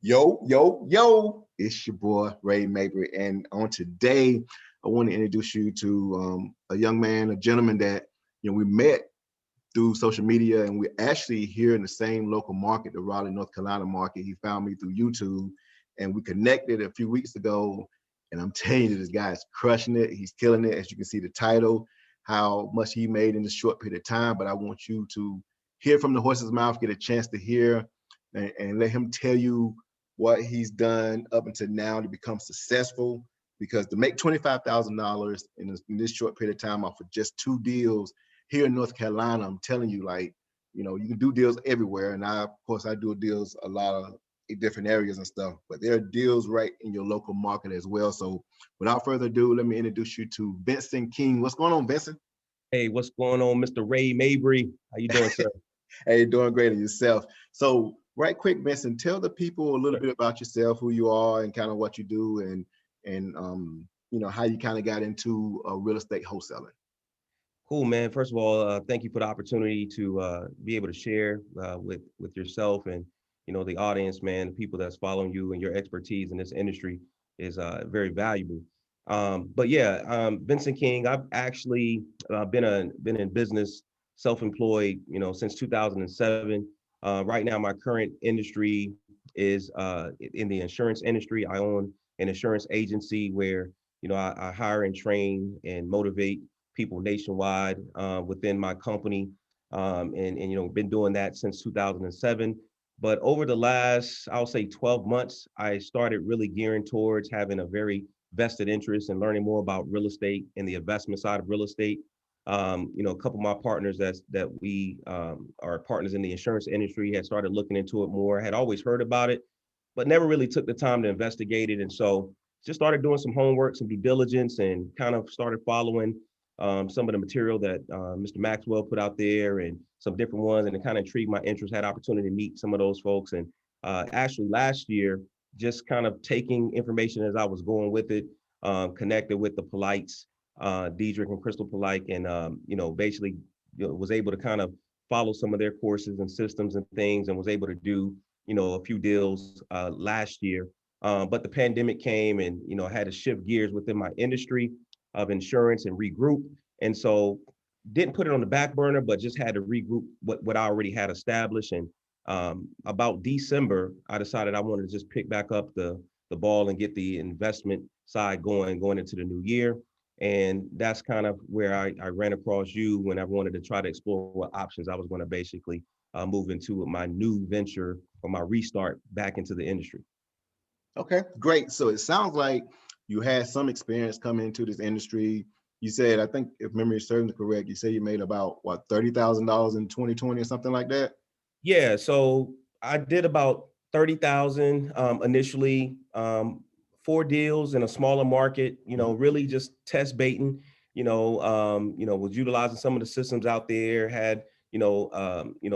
Yo, yo, yo, it's your boy, Ray Mabry. And on today, I want to introduce you to a young man, a gentleman that, we met through social media, and we're actually here in the same local market, the Raleigh, North Carolina market. He found me through YouTube, and we connected a few weeks ago. And I'm telling you, this guy is crushing it. He's killing it. As you can see the title, how much he made in this short period of time. But I want you to hear from the horse's mouth, get a chance to hear, and let him tell you what he's done up until now to become successful. Because to make $25,000 in this short period of time off of just two deals here in North Carolina, I'm telling you, like, you can do deals everywhere. And of course, I do deals a lot of different areas and stuff, but there are deals right in your local market as well. So without further ado, let me introduce you to Vincent King. What's going on, Vincent? Hey, what's going on, Mr. Ray Mabry? How you doing, sir? Hey, doing great in yourself. So right quick, Vincent, tell the people a little bit about yourself, who you are, and kind of what you do, and how you kind of got into real estate wholesaling. Cool, man. First of all, thank you for the opportunity to be able to share with yourself and the audience, man. The people that's following you and your expertise in this industry is very valuable. But yeah, Vincent King. I've actually been in business, self-employed, since 2007. Right now, my current industry is in the insurance industry. I own an insurance agency where I hire and train and motivate people nationwide within my company, and been doing that since 2007. But over the last, I'll say, 12 months, I started really gearing towards having a very vested interest in learning more about real estate and the investment side of real estate. A couple of my partners that we are partners in the insurance industry had started looking into it more. Had always heard about it, but never really took the time to investigate it. And so just started doing some homework, some due diligence, and kind of started following some of the material that Mr. Maxwell put out there and some different ones. And it kind of intrigued my interest, had opportunity to meet some of those folks. And actually last year, just kind of taking information as I was going with it, connected with the Polites, Diedrich and Crystal Polite, and, basically was able to kind of follow some of their courses and systems and things, and was able to do a few deals last year. But the pandemic came, and I had to shift gears within my industry of insurance and regroup. And so didn't put it on the back burner, but just had to regroup what I already had established. And about December, I decided I wanted to just pick back up the ball and get the investment side going into the new year. And that's kind of where I ran across you when I wanted to try to explore what options I was going to basically move into with my new venture or my restart back into the industry. Okay, great. So it sounds like you had some experience coming into this industry. You said, I think if memory is serving correct, you said you made about what, $30,000 in 2020 or something like that? Yeah, so I did about 30,000 initially, four deals in a smaller market, really just test baiting, was utilizing some of the systems out there, had,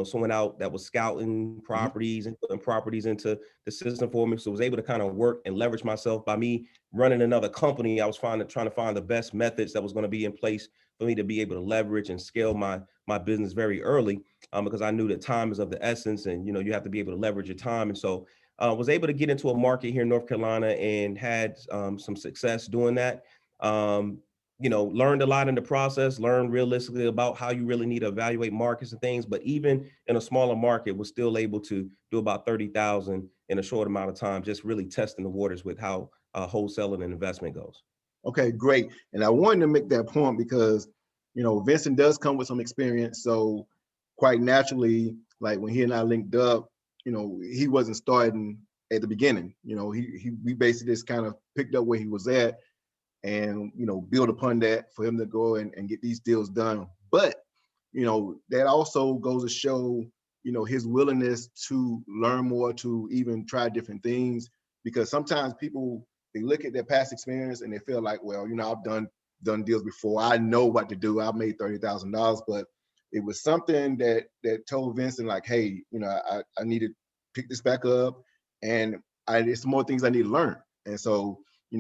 someone out that was scouting Mm-hmm. properties and putting properties into the system for me. So I was able to kind of work and leverage myself by me running another company. I was trying to find the best methods that was going to be in place for me to be able to leverage and scale my business very early, because I knew that time is of the essence, and you have to be able to leverage your time. And so was able to get into a market here in North Carolina and had some success doing that. Learned a lot in the process, learned realistically about how you really need to evaluate markets and things. But even in a smaller market, was still able to do about 30,000 in a short amount of time, just really testing the waters with how wholesaling and investment goes. Okay, great. And I wanted to make that point because, Vincent does come with some experience. So quite naturally, like when he and I linked up, he wasn't starting at the beginning. We basically just kind of picked up where he was at and, build upon that for him to go and get these deals done. But, that also goes to show, his willingness to learn more, to even try different things, because sometimes people, they look at their past experience and they feel like, well, I've done deals before. I know what to do. I've made $30,000, but it was something that told Vincent like, hey, I need to pick this back up, and it's more things I need to learn. And so, he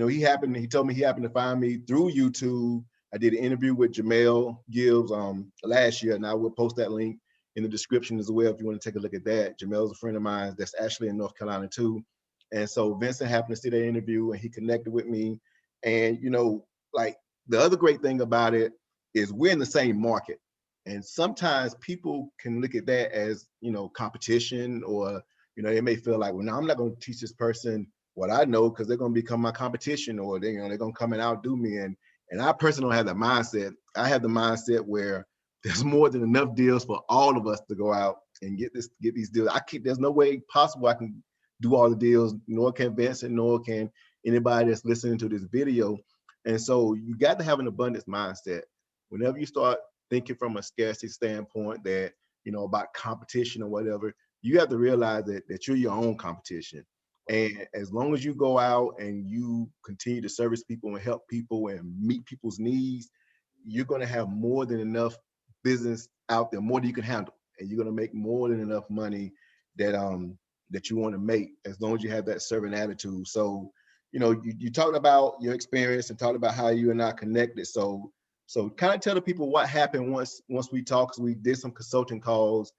told me he happened to find me through YouTube. I did an interview with Jamel Gibbs last year, and I will post that link in the description as well if you want to take a look at that. Jamel's a friend of mine that's actually in North Carolina too. And so Vincent happened to see that interview and he connected with me. And, like the other great thing about it is we're in the same market. And sometimes people can look at that as, competition, or, they may feel like, well, no, I'm not going to teach this person what I know because they're going to become my competition, or they're going to come and outdo me. And I personally don't have that mindset. I have the mindset where there's more than enough deals for all of us to go out and get these deals. There's no way possible I can do all the deals, nor can Vincent, nor can anybody that's listening to this video. And so you got to have an abundance mindset. Whenever you start thinking from a scarcity standpoint that, about competition or whatever, you have to realize that you're your own competition. And as long as you go out and you continue to service people and help people and meet people's needs, you're going to have more than enough business out there, more than you can handle. And you're going to make more than enough money that you want to make, as long as you have that servant attitude. So, you talked about your experience and talked about how you and I connected. So kind of tell the people what happened once we talked, because we did some consulting calls,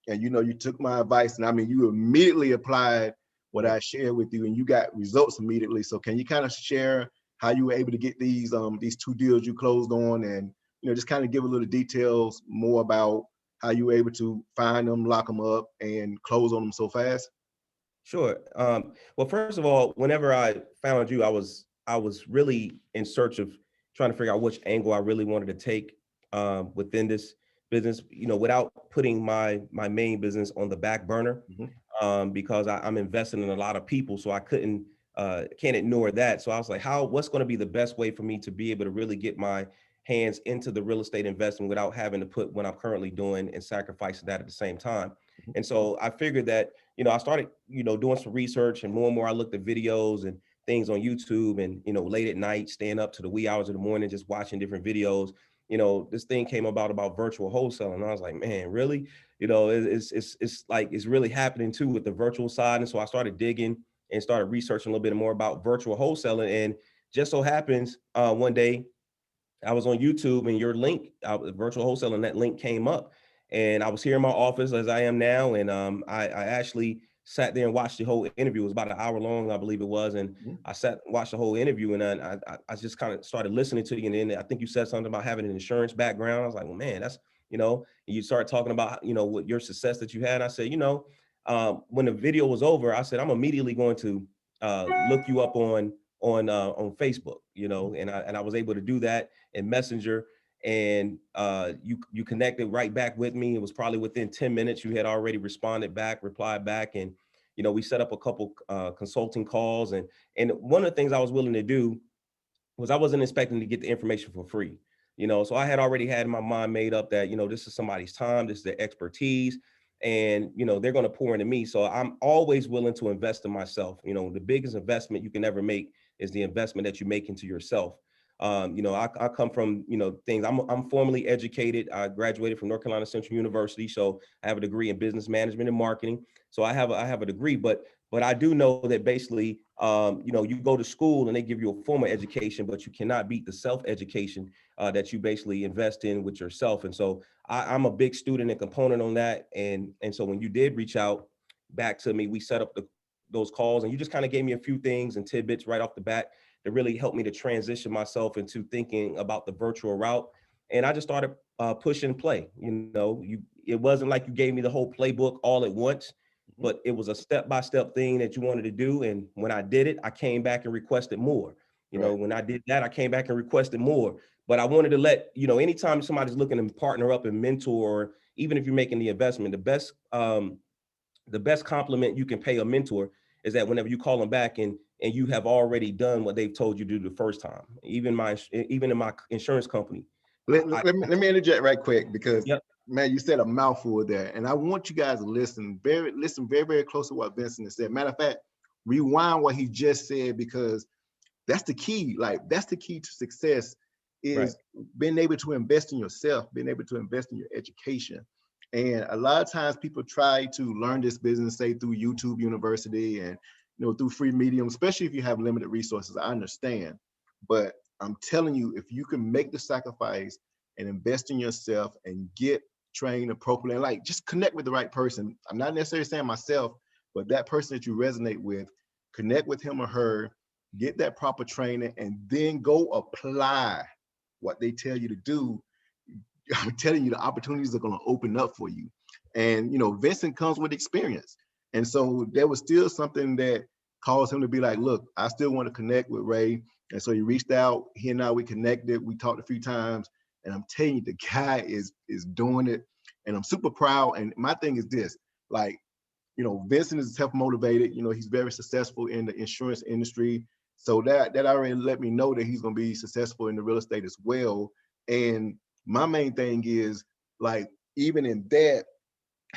and you took my advice, and I mean, you immediately applied what I shared with you, and you got results immediately. So can you kind of share how you were able to get these 2 deals you closed on, and just kind of give a little details more about how you were able to find them, lock them up, and close on them so fast? Sure. Well, first of all, whenever I found you, I was really in search of trying to figure out which angle I really wanted to take within this business, without putting my main business on the back burner, Mhm. because I'm investing in a lot of people, so I can't ignore that. So I was like, what's going to be the best way for me to be able to really get my hands into the real estate investment without having to put what I'm currently doing and sacrificing that at the same time. Mhm. And so I figured that, I started, doing some research, and more I looked at videos and things on YouTube, and, late at night, staying up to the wee hours of the morning, just watching different videos. This thing came about virtual wholesale. And I was like, man, really? It's like, it's really happening too with the virtual side. And so I started digging and started researching a little bit more about virtual wholesaling. And just so happens, one day I was on YouTube, and your link, virtual wholesale, and that link came up. And I was here in my office as I am now. And I actually sat there and watched the whole interview. It was about an hour long, I believe it was. And Mhm. I sat and watched the whole interview, and then I just kind of started listening to you. And then I think you said something about having an insurance background. I was like, well, man, that's, and you start talking about, what your success that you had. I said, when the video was over, I said, I'm immediately going to look you up on Facebook, and I was able to do that in Messenger, and you connected right back with me. It was probably within 10 minutes you had already replied back, and we set up a couple consulting calls, and one of the things I was willing to do was I wasn't expecting to get the information for free. So I had already had my mind made up that, this is somebody's time, this is their expertise, and, they're going to pour into me. So I'm always willing to invest in myself. The biggest investment you can ever make is the investment that you make into yourself. I come from, things, I'm formally educated. I graduated from North Carolina Central University. So I have a degree in business management and marketing. So I have a degree, but I do know that basically, you go to school and they give you a formal education, but you cannot beat the self-education that you basically invest in with yourself. And so I'm a big student and component on that. And so when you did reach out back to me, we set up those calls, and you just kind of gave me a few things and tidbits right off the bat that really helped me to transition myself into thinking about the virtual route. And I just started push and play. It wasn't like you gave me the whole playbook all at once, Mhm. but it was a step-by-step thing that you wanted to do. And when I did it, I came back and requested more. Right. When I did that, I came back and requested more. But I wanted to let, anytime somebody's looking to partner up and mentor, or even if you're making the investment, the best compliment you can pay a mentor is that whenever you call them back, and you have already done what they've told you to do the first time. Even in my insurance company, I Let me interject right quick, because yep. man, you said a mouthful there, and I want you guys to listen very, very close to what Vincent has said. Matter of fact, rewind what he just said, because that's the key. Like, that's the key to success, Right. is being able to invest in yourself, being able to invest in your education. And a lot of times people try to learn this business, say through YouTube University, and through free medium, especially if you have limited resources. I understand. But I'm telling you, if you can make the sacrifice and invest in yourself and get trained appropriately, and like just connect with the right person. I'm not necessarily saying myself, but that person that you resonate with, connect with him or her, get that proper training, and then go apply what they tell you to do. I'm telling you, the opportunities are going to open up for you. And, Vincent comes with experience. And so there was still something that caused him to be like, look, I still want to connect with Ray. And so he reached out. He and I, we connected. We talked a few times. And I'm telling you, the guy is doing it. And I'm super proud. And my thing is this, like, Vincent is self-motivated. He's very successful in the insurance industry. So that already let me know that he's going to be successful in the real estate as well. And my main thing is, like, even in that,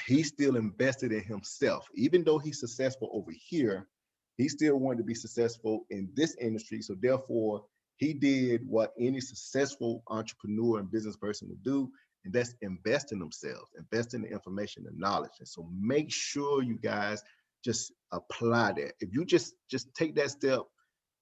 he's still invested in himself. Even though he's successful over here, he still wanted to be successful in this industry. So therefore, he did what any successful entrepreneur and business person would do, and that's invest in themselves, invest in the information and knowledge. And so make sure you guys just apply that. If you just take that step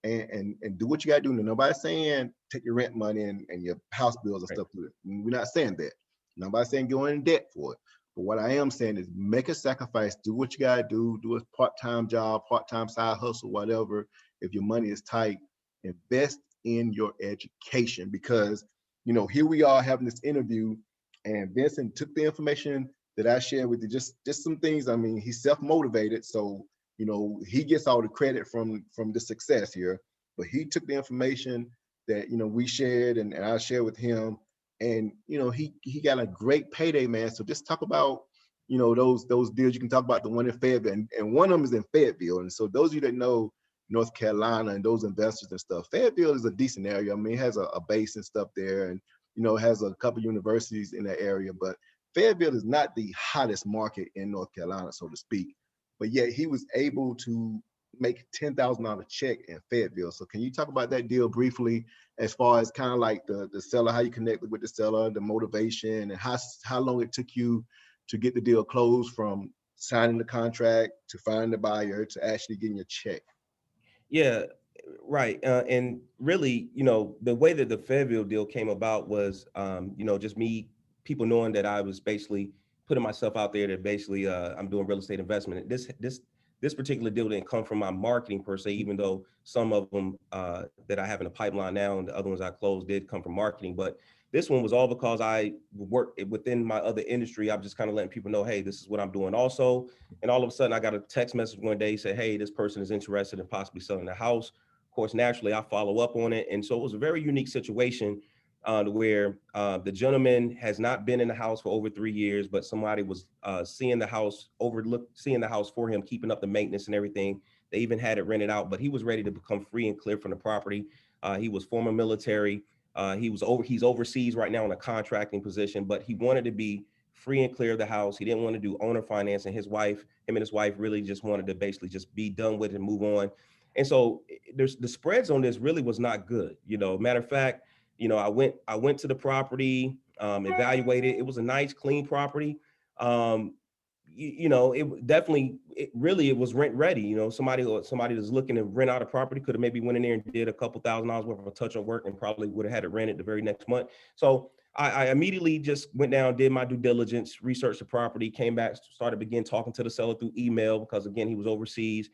and do what you got to do. Nobody's saying take your rent money and your house bills and stuff through it. We're not saying that. Nobody's saying go in debt for it. But what I am saying is make a sacrifice, do what you got to do a part-time job, part-time side hustle, whatever. If your money is tight, invest in your education, because, here we are having this interview, and Vincent took the information that I shared with you, just some things. I mean, he's self-motivated. So, he gets all the credit from the success here, but he took the information that, we shared and I shared with him, and, he got a great payday, man. So just talk about, those deals. You can talk about the one in Fayetteville, and one of them is in Fayetteville. And so those of you that know North Carolina and those investors and stuff, Fayetteville is a decent area. I mean, it has a base and stuff there, and, has a couple universities in that area, but Fayetteville is not the hottest market in North Carolina, so to speak. But yet he was able to make $10,000 check in Fayetteville. So can you talk about that deal briefly, as far as kind of like the seller, how you connected with the seller, the motivation, and how long it took you to get the deal closed from signing the contract to finding the buyer to actually getting your check? Yeah, right. And really, the way that the Fayetteville deal came about was, just me, people knowing that I was basically putting myself out there, that basically I'm doing real estate investment. This particular deal didn't come from my marketing per se, even though some of them that I have in the pipeline now and the other ones I closed did come from marketing. But this one was all because I work within my other industry. I'm just kind of letting people know, hey, this is what I'm doing also. And all of a sudden I got a text message one day, say, hey, this person is interested in possibly selling the house. Of course, naturally I follow up on it. And so it was a very unique situation where the gentleman has not been in the house for over 3 years, but somebody was seeing the house for him, keeping up the maintenance and everything. They even had it rented out, but he was ready to become free and clear from the property. He was former military. He's overseas right now in a contracting position, but he wanted to be free and clear of the house. He didn't want to do owner financing. Him and his wife really just wanted to basically just be done with it and move on. And so there's the spreads on this really was not good. Matter of fact, I went to the property, evaluated. It was a nice, clean property. It definitely, it was rent ready. Somebody that's looking to rent out a property could have maybe went in there and did a couple $1,000s worth of a touch of work and probably would have had it rented the very next month. So I immediately just went down, did my due diligence, researched the property, came back, begin talking to the seller through email, because again, he was overseas.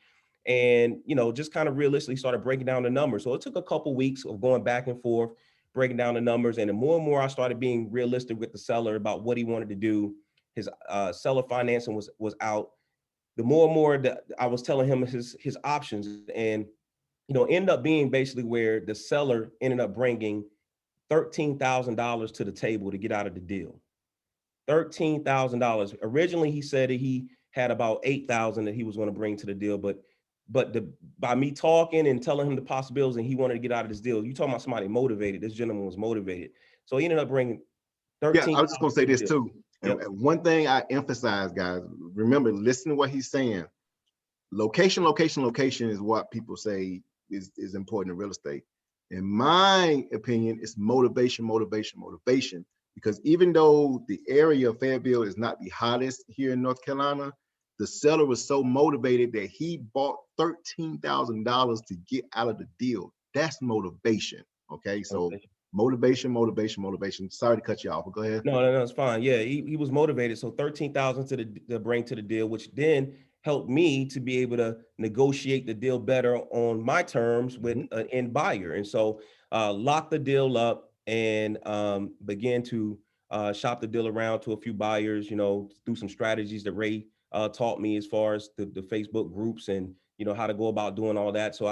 And, just kind of realistically started breaking down the numbers. So it took a couple weeks of going back and forth, breaking down the numbers. And the more and more I started being realistic with the seller about what he wanted to do, his seller financing was out. The more and more that I was telling him his options, and ended up being basically where the seller ended up bringing $13,000 to the table to get out of the deal. $13,000. Originally, he said that he had about $8,000 that he was going to bring to the deal, but by me talking and telling him the possibilities, and he wanted to get out of this deal. You talking about somebody motivated? This gentleman was motivated, so he ended up bringing Yeah, I 13. was just gonna say this too. Yep. And one thing I emphasize, guys, remember, listen to what he's saying. Location, location, location is what people say is important in real estate. In my opinion, it's motivation, motivation, motivation. Because even though the area of Fayetteville is not the hottest here in North Carolina, the seller was so motivated that he bought $13,000 to get out of the deal. That's motivation. Okay, so motivation, motivation, motivation. Sorry to cut you off, but go ahead. No, it's fine. Yeah, he was motivated. So 13,000 to bring to the deal, which then helped me to be able to negotiate the deal better on my terms with Mhm. an end buyer. And so lock the deal up and begin to shop the deal around to a few buyers, through some strategies that Ray taught me as far as the Facebook groups and how to go about doing all that. So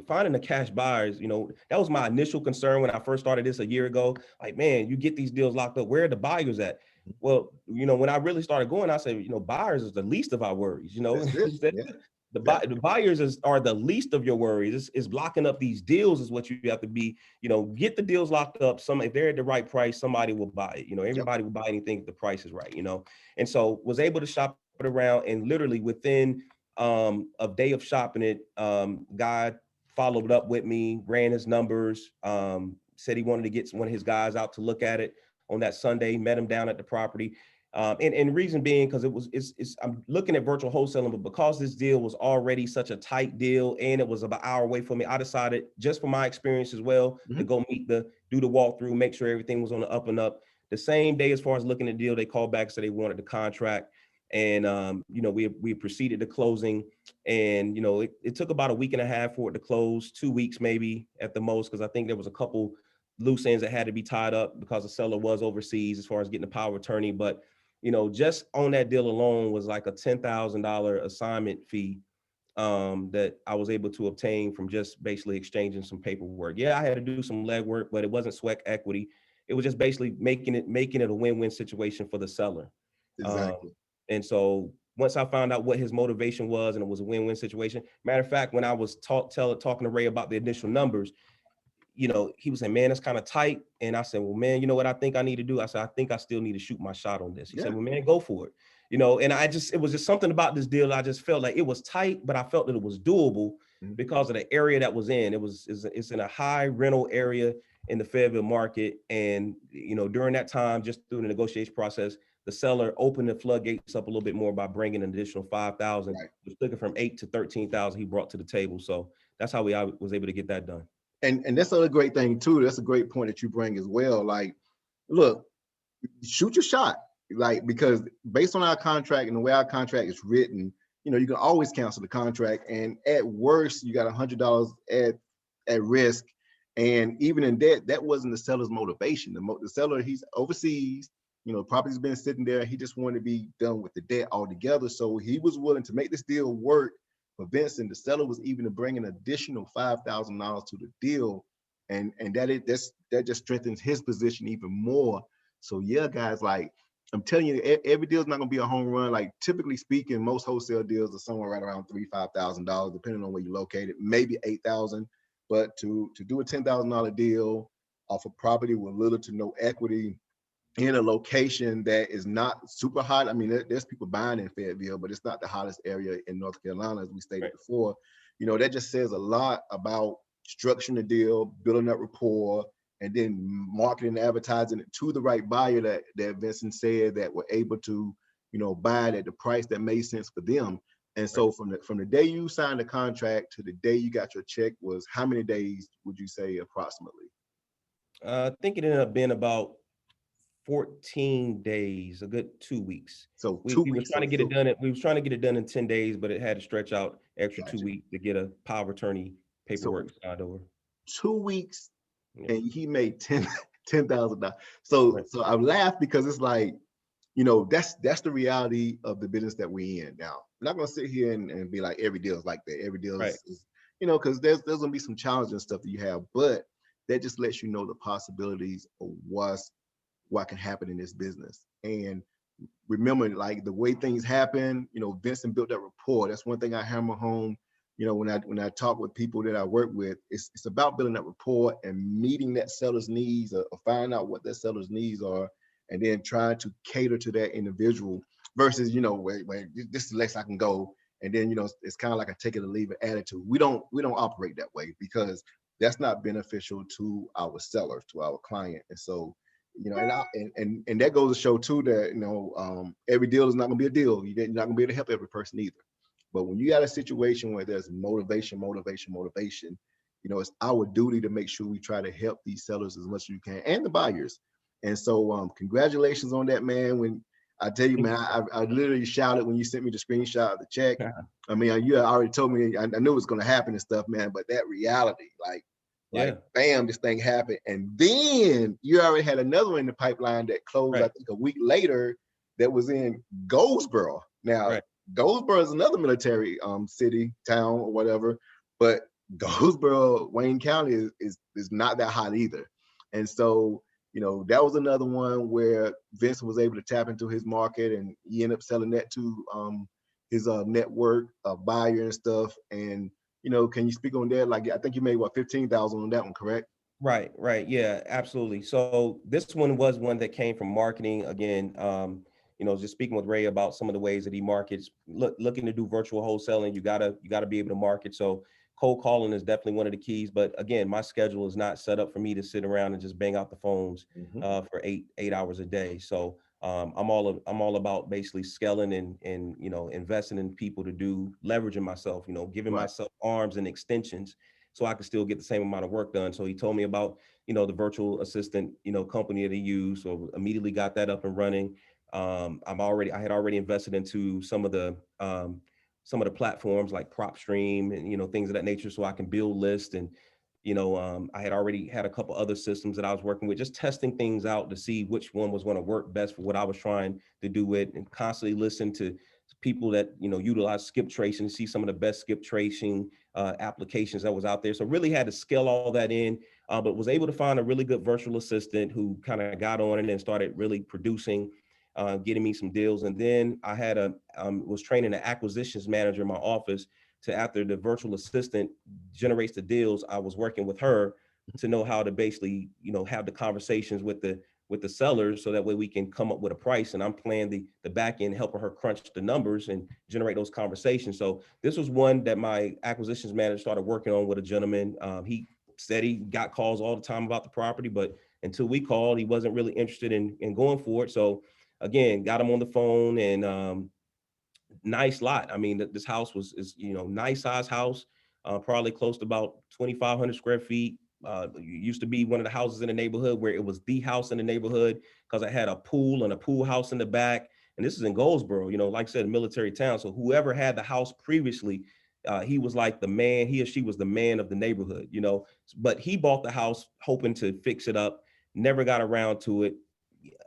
finding the cash buyers, that was my initial concern when I first started this a year ago. Like, man, you get these deals locked up, where are the buyers at? Well, when I really started going, I said, buyers is the least of our worries. That's it. Yeah. Yeah. The buyers are the least of your worries. It's blocking up these deals is what you have to be. Get the deals locked up. If they're at the right price, somebody will buy it. Yep. Everybody will buy anything if the price is right. And so was able to shop it around, and literally within a day of shopping it, guy followed up with me, ran his numbers, said he wanted to get one of his guys out to look at it on that Sunday, met him down at the property. And reason being, because I'm looking at virtual wholesaling, but because this deal was already such a tight deal and it was about an hour away from me, I decided, just for my experience as well, to Mhm. go do the walkthrough, make sure everything was on the up and up. The same day, as far as looking at the deal, they called back, said they wanted the contract. And we proceeded to closing, and it took about a week and a half for it to close, 2 weeks maybe at the most, because I think there was a couple loose ends that had to be tied up because the seller was overseas as far as getting the power of attorney. But just on that deal alone was like a $10,000 assignment fee that I was able to obtain from just basically exchanging some paperwork. Yeah, I had to do some legwork, but it wasn't sweat equity. It was just basically making it a win-win situation for the seller. Um, Exactly. and so once I found out what his motivation was, and it was a win-win situation. Matter of fact, when I was talking to Ray about the initial numbers, he was saying, man, it's kind of tight. And I said, well, man, you know what I think I need to do? I said, I think I still need to shoot my shot on this. He Yeah. said, well, man, go for it. And it was just something about this deal. I just felt like it was tight, but I felt that it was doable Mhm. because of the area that was in. It's in a high rental area in the Fayetteville market. And, during that time, just through the negotiation process, the seller opened the floodgates up a little bit more by bringing an additional 5,000, Right. which took it from 8 to 13,000 he brought to the table. So that's how I was able to get that done. And that's another great thing too. That's a great point that you bring as well. Like, look, shoot your shot. Like, because based on our contract and the way our contract is written, you can always cancel the contract. And at worst, you got $100 at risk. And even in that wasn't the seller's motivation. The seller, he's overseas, property's been sitting there. He just wanted to be done with the debt altogether. So he was willing to make this deal work for Vincent. The seller was even to bring an additional $5,000 to the deal. And that just strengthens his position even more. So yeah, guys, like, I'm telling you, every deal is not going to be a home run. Like, typically speaking, most wholesale deals are somewhere right around $3,000-5,000, depending on where you're located, maybe 8,000. But to do a $10,000 deal off a property with little to no equity in a location that is not super hot. I mean, there's people buying in Fayetteville, but it's not the hottest area in North Carolina, as we stated Right. before. That just says a lot about structuring the deal, building that rapport, and then marketing and advertising it to the right buyer that Vincent said that were able to, buy it at the price that made sense for them. And Right. so from the day you signed the contract to the day you got your check was how many days would you say approximately? I think it ended up being about 14 days, a good 2 weeks. So We, two we was weeks. trying to get it done. We was trying to get it done in 10 days, but it had to stretch out extra two Gotcha. weeks to get a power of attorney So paperwork signed over. 2 weeks Yeah. and he made $10,000. So Right. so I laugh because it's like, that's the reality of the business that we in now. I'm not gonna sit here and be like every deal is like that. Every deal Right. is because there's gonna be some challenges stuff that you have, but that just lets you know the possibilities of what can happen in this business. And remember, like, the way things happen, Vincent built that rapport. That's one thing I hammer home. When I talk with people that I work with, it's about building that rapport and meeting that seller's needs, or finding out what that seller's needs are, and then trying to cater to that individual versus, where this is the less I can go. And then, it's kind of like a take it or leave it attitude. We don't operate that way because that's not beneficial to our seller, to our client. And so, and that goes to show too that every deal is not going to be a deal. You're not going to be able to help every person either. But when you got a situation where there's motivation, it's our duty to make sure we try to help these sellers as much as you can and the buyers. And so, congratulations on that, man. When I tell you, man, I literally shouted when you sent me the screenshot of the check. I mean, you had already told me, I knew it was going to happen and stuff, man, but that reality, like, Yeah, bam, this thing happened. And then you already had another one in the pipeline that closed, I right, think, a week later that was in Goldsboro. Now, right. Goldsboro is another military city, town, or whatever, but Goldsboro, Wayne County is not that hot either. And so, that was another one where Vincent was able to tap into his market, and he ended up selling that to his network buyer and stuff. And can you speak on that? Like, I think you made what, 15,000 on that one, correct? Right, right. Yeah, absolutely. So this one was one that came from marketing. Again, just speaking with Ray about some of the ways that he markets. Looking to do virtual wholesaling, you gotta be able to market. So cold calling is definitely one of the keys. But again, my schedule is not set up for me to sit around and just bang out the phones Mm-hmm. for eight hours a day. So I'm all about basically scaling and investing in people to do leveraging myself. Giving Right. myself arms and extensions so I could still get the same amount of work done. So he told me about, the virtual assistant, company that he used. So immediately got that up and running. I had already invested into some of the platforms like PropStream and, things of that nature so I can build lists. And, I had already had a couple other systems that I was working with, just testing things out to see which one was going to work best for what I was trying to do with, and constantly listen to people that, utilize skip tracing, see some of the best skip tracing applications that was out there. So really had to scale all that in, but was able to find a really good virtual assistant who kind of got on it and started really producing, getting me some deals. And then I had was training an acquisitions manager in my office to, after the virtual assistant generates the deals, I was working with her to know how to basically, have the conversations with the sellers so that way we can come up with a price. And I'm playing the back end, helping her crunch the numbers and generate those conversations. So this was one that my acquisitions manager started working on with a gentleman. He said he got calls all the time about the property, but until we called, he wasn't really interested in going for it. So again, got him on the phone, and nice lot. I mean, this house is nice size house, probably close to about 2,500 square feet. Used to be one of the houses in the neighborhood where it was the house in the neighborhood because I had a pool and a pool house in the back. And this is in Goldsboro, like I said, a military town. So whoever had the house previously, he was like the man. He or she was the man of the neighborhood. But he bought the house hoping to fix it up. Never got around to it.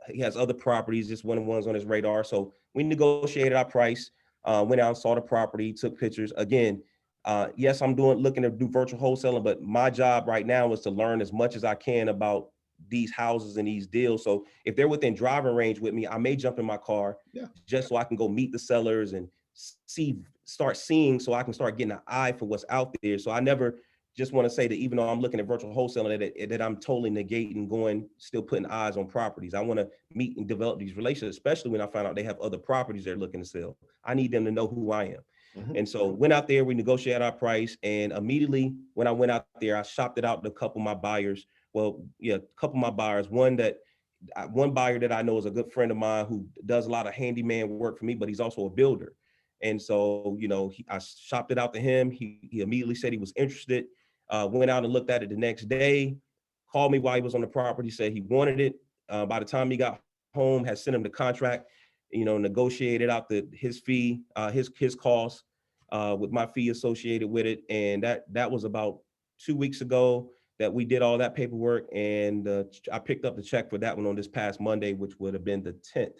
He has other properties, just one of the ones on his radar. So we negotiated our price. Went out and saw the property, took pictures. Again, yes, I'm looking to do virtual wholesaling, but my job right now is to learn as much as I can about these houses and these deals. So if they're within driving range with me, I may jump in my car Yeah. just so I can go meet the sellers and start seeing, so I can start getting an eye for what's out there. So I never just want to say that even though I'm looking at virtual wholesaling, that I'm totally negating still putting eyes on properties. I want to meet and develop these relationships, especially when I find out they have other properties they're looking to sell. I need them to know who I am. Mm-hmm. And so went out there, we negotiated our price. And immediately when I went out there, I shopped it out to a couple of my buyers. Well, yeah, a couple of my buyers, one buyer that I know is a good friend of mine who does a lot of handyman work for me, but he's also a builder. And so, I shopped it out to him. He immediately said he was interested, went out and looked at it the next day, called me while he was on the property, said he wanted it. By the time he got home, had sent him the contract, negotiated out his fee, his costs, with my fee associated with it. And that was about 2 weeks ago that we did all that paperwork. And I picked up the check for that one on this past Monday, which would have been the 10th,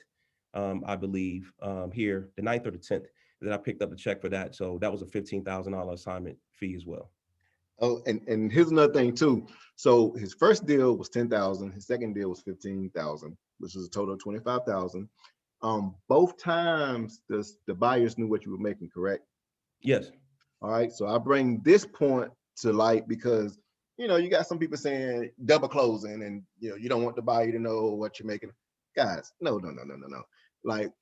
I believe, here, the 9th or the 10th, that I picked up the check for that. So that was a $15,000 assignment fee as well. Oh, and here's another thing too. So his first deal was 10,000. His second deal was 15,000, which is a total of 25,000. Both times the buyers knew what you were making, correct? Yes. All right. So I bring this point to light because you got some people saying double closing, and you don't want the buyer to know what you're making. Guys, no, no, no, no, no, no. Like,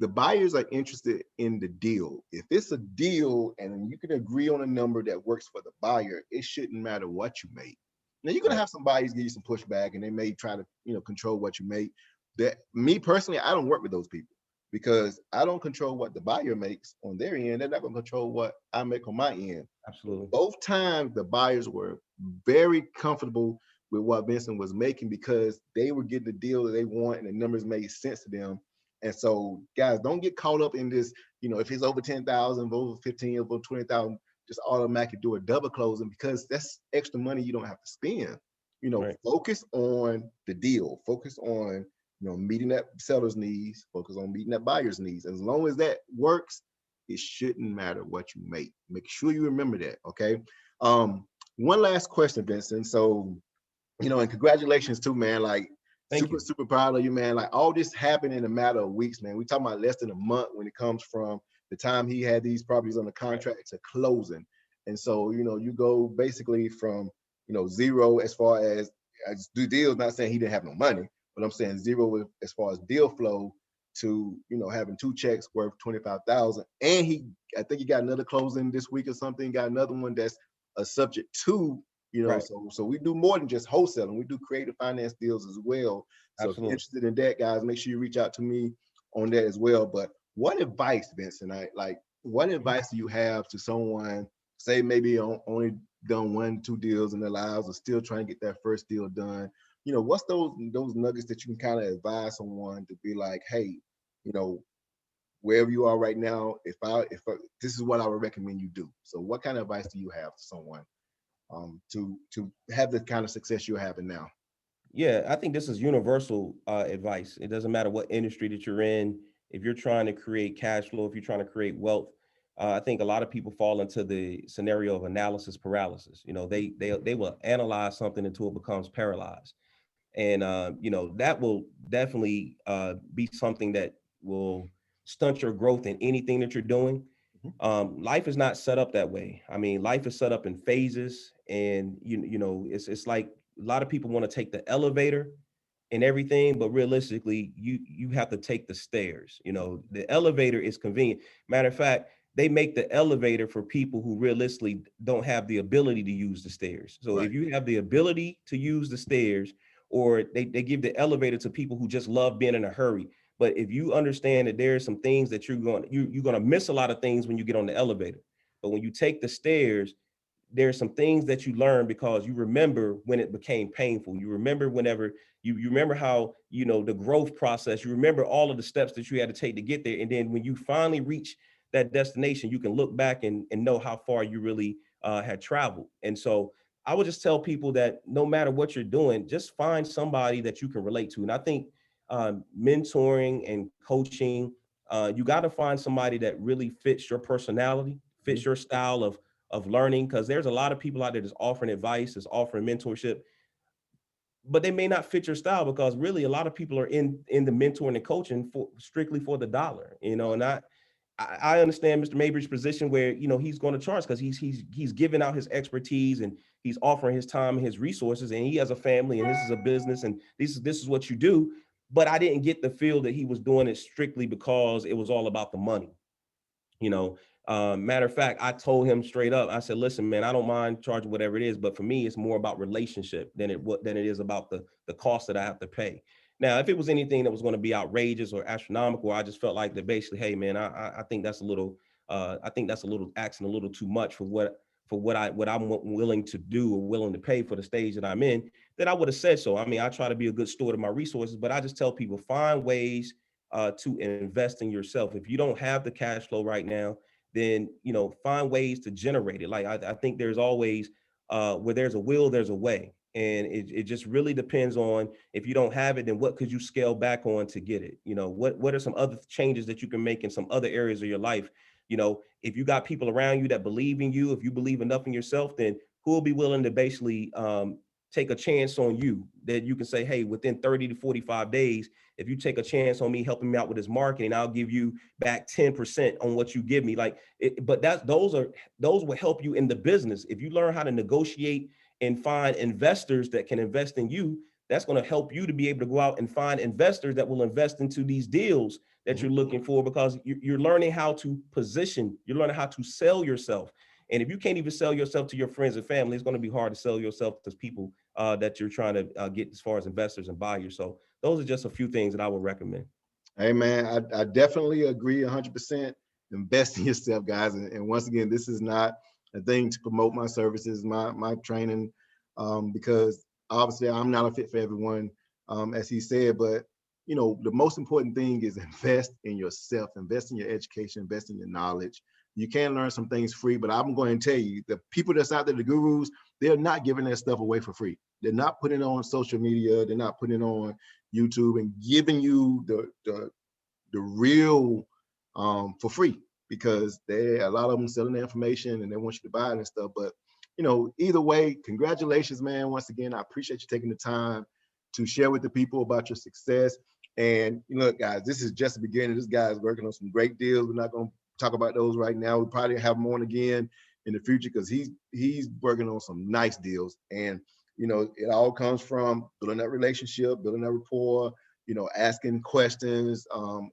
the buyers are interested in the deal. If it's a deal and you can agree on a number that works for the buyer, it shouldn't matter what you make. Now you're gonna Right. have some buyers give you some pushback, and they may try to control what you make. That, me personally, I don't work with those people because I don't control what the buyer makes on their end. They're not gonna control what I make on my end. Absolutely. Both times the buyers were very comfortable with what Vincent was making because they were getting the deal that they want and the numbers made sense to them. And so, guys, don't get caught up in this. If it's over 10,000, over 15, over 20,000, just automatically do a double closing, because that's extra money you don't have to spend. Right. Focus on the deal. Focus on meeting that seller's needs. Focus on meeting that buyer's needs. As long as that works, it shouldn't matter what you make. Make sure you remember that. Okay. One last question, Vincent. So, and congratulations too, man. Like, Thank super, you. super proud of you, man. Like, all this happened in a matter of weeks, man. We talking about less than a month when it comes from the time he had these properties on the Right. contract to closing. And so, you go basically from, zero as far as do deals, not saying he didn't have no money, but I'm saying zero as far as deal flow to, having two checks worth 25,000. And I think he got another closing this week or something, got another one that's a subject to, Right. so we do more than just wholesaling. We do creative finance deals as well. So if you're Absolutely. interested in that, guys, make sure you reach out to me on that as well. But what advice, Vincent, what advice do you have to someone, say maybe only done 1-2 deals in their lives, or still trying to get that first deal done? What's those nuggets that you can kind of advise someone to be like, hey, you know, wherever you are right now, if this is what I would recommend you do. So what kind of advice do you have to someone to have the kind of success you're having now? Yeah, I think this is universal advice. It doesn't matter what industry that you're in. If you're trying to create cash flow, if you're trying to create wealth, I think a lot of people fall into the scenario of analysis paralysis. They will analyze something until it becomes paralyzed, and that will definitely be something that will stunt your growth in anything that you're doing. Mhm. Life is not set up that way. I mean, life is set up in phases, and it's like a lot of people want to take the elevator and everything, but realistically, you have to take the stairs. The elevator is convenient. Matter of fact, they make the elevator for people who realistically don't have the ability to use the stairs. So Right. if you have the ability to use the stairs, or they give the elevator to people who just love being in a hurry. But if you understand that there are some things that you're going to miss a lot of things when you get on the elevator. But when you take the stairs, there's some things that you learn because you remember when it became painful. You remember whenever you remember how, the growth process, you remember all of the steps that you had to take to get there. And then when you finally reach that destination, you can look back and know how far you really had traveled. And so I would just tell people that no matter what you're doing, just find somebody that you can relate to. And I think mentoring and coaching, you got to find somebody that really fits your personality, fits Mhm. your style of learning, because there's a lot of people out there that's offering advice, that's offering mentorship, but they may not fit your style, because really a lot of people are in the mentoring and coaching for strictly for the dollar, and I understand Mr. Mabry's position where he's going to charge because he's giving out his expertise, and he's offering his time and his resources, and he has a family, and this is a business, and this is what you do. But I didn't get the feel that he was doing it strictly because it was all about the money. you know Matter of fact, I told him straight up, I said, listen, man, I don't mind charging whatever it is, but for me it's more about relationship than it is about the cost that I have to pay. Now, if it was anything that was going to be outrageous or astronomical, I just felt like that basically, hey man, I think that's a little asking a little too much for what I'm willing to do or willing to pay for the stage that I'm in, then I would have said so. I mean, I try to be a good steward of my resources, but I just tell people, find ways to invest in yourself. If you don't have the cash flow right now, then find ways to generate it. Like I think there's always where there's a will, there's a way. And it just really depends on, if you don't have it, then what could you scale back on to get it? What are some other changes that you can make in some other areas of your life? If you got people around you that believe in you, if you believe enough in yourself, then who will be willing to basically take a chance on you, that you can say, hey, within 30 to 45 days, if you take a chance on me helping me out with this marketing, I'll give you back 10% on what you give me. Like but those will help you in the business. If you learn how to negotiate and find investors that can invest in you, that's going to help you to be able to go out and find investors that will invest into these deals that Mhm. you're looking for, because you're learning how to position, you're learning how to sell yourself. And if you can't even sell yourself to your friends and family, it's going to be hard to sell yourself to people that you're trying to get as far as investors and buyers. So those are just a few things that I would recommend. Hey man, I definitely agree 100%. Invest in yourself, guys. And once again, this is not a thing to promote my services, my training, because obviously I'm not a fit for everyone, as he said. But you know, the most important thing is invest in yourself, invest in your education, invest in your knowledge. You can learn some things free, but I'm going to tell you, the people that's out there, the gurus, they're not giving that stuff away for free. They're not putting it on social media. They're not putting it on YouTube and giving you the real for free, because they, a lot of them selling the information and they want you to buy it and stuff. But you know, either way, congratulations, man. Once again, I appreciate you taking the time to share with the people about your success. And you know, guys, this is just the beginning. This guy is working on some great deals. We're not going to talk about those right now. We'll probably have him on again in the future, because he's working on some nice deals. And you know, it all comes from building that relationship, building that rapport, you know, asking questions,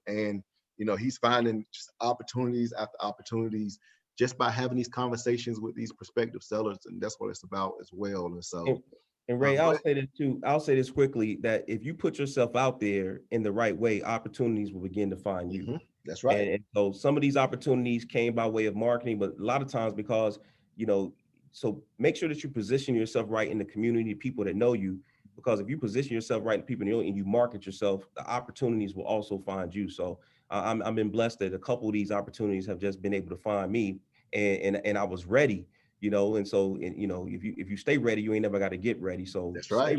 and you know, he's finding just opportunities after opportunities just by having these conversations with these prospective sellers, and that's what it's about as well. And so, And, and Ray, I'll but say this too. I'll say this quickly, that if you put yourself out there in the right way, opportunities will begin to find you. that's right, And so some of these opportunities came by way of marketing, but a lot of times because, you know, so make sure that you position yourself right in the community, people that know you, because if you position yourself right, people know and you market yourself, the opportunities will also find you. So I've been blessed that a couple of these opportunities have just been able to find me, and I was ready, you know. And so, and, you know, if you stay ready, you ain't never got to get ready. So that's right.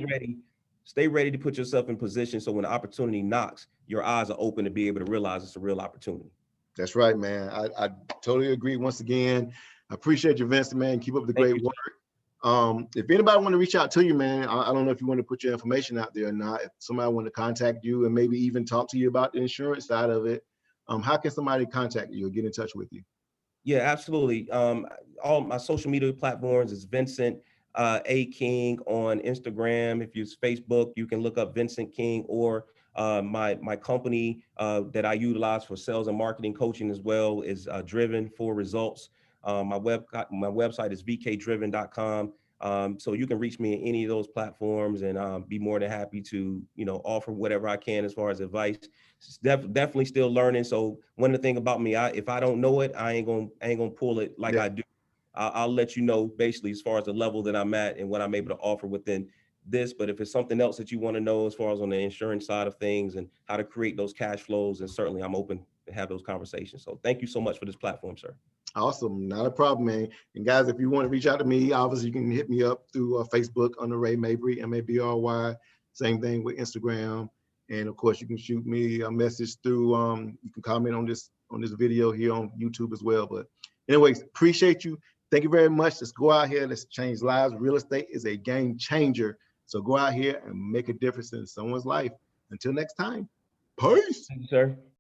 stay ready to put yourself in position. So when the opportunity knocks, your eyes are open to be able to realize it's a real opportunity. That's right, man. I totally agree. Once again, I appreciate you, Vincent, man. Keep up the Thank great you, work. sir. If anybody want to reach out to you, man, I don't know if you want to put your information out there or not. If somebody want to contact you and maybe even talk to you about the insurance side of it, how can somebody contact you or get in touch with you? Yeah, absolutely. All my social media platforms is Vincent A King on Instagram. If you use Facebook, you can look up Vincent King, or my company that I utilize for sales and marketing coaching as well is Driven for Results. My website is vkdriven.com. So you can reach me in any of those platforms, and be more than happy to, you know, offer whatever I can as far as advice. Definitely still learning. So one of the thing about me, if I don't know it, I ain't gonna pull it like Yeah, I do. I'll let you know basically as far as the level that I'm at and what I'm able to offer within this. But if it's something else that you want to know as far as on the insurance side of things and how to create those cash flows, and certainly I'm open to have those conversations. So thank you so much for this platform, sir. awesome. Not a problem, man. And guys, if you want to reach out to me, obviously you can hit me up through Facebook under Ray Mabry, Mabry. Same thing with Instagram. And of course, you can shoot me a message through, you can comment on this video here on YouTube as well. But anyways, appreciate you. Thank you very much. Let's go out here. Let's change lives. Real estate is a game changer. So go out here and make a difference in someone's life. Until next time, peace. Thank you, sir.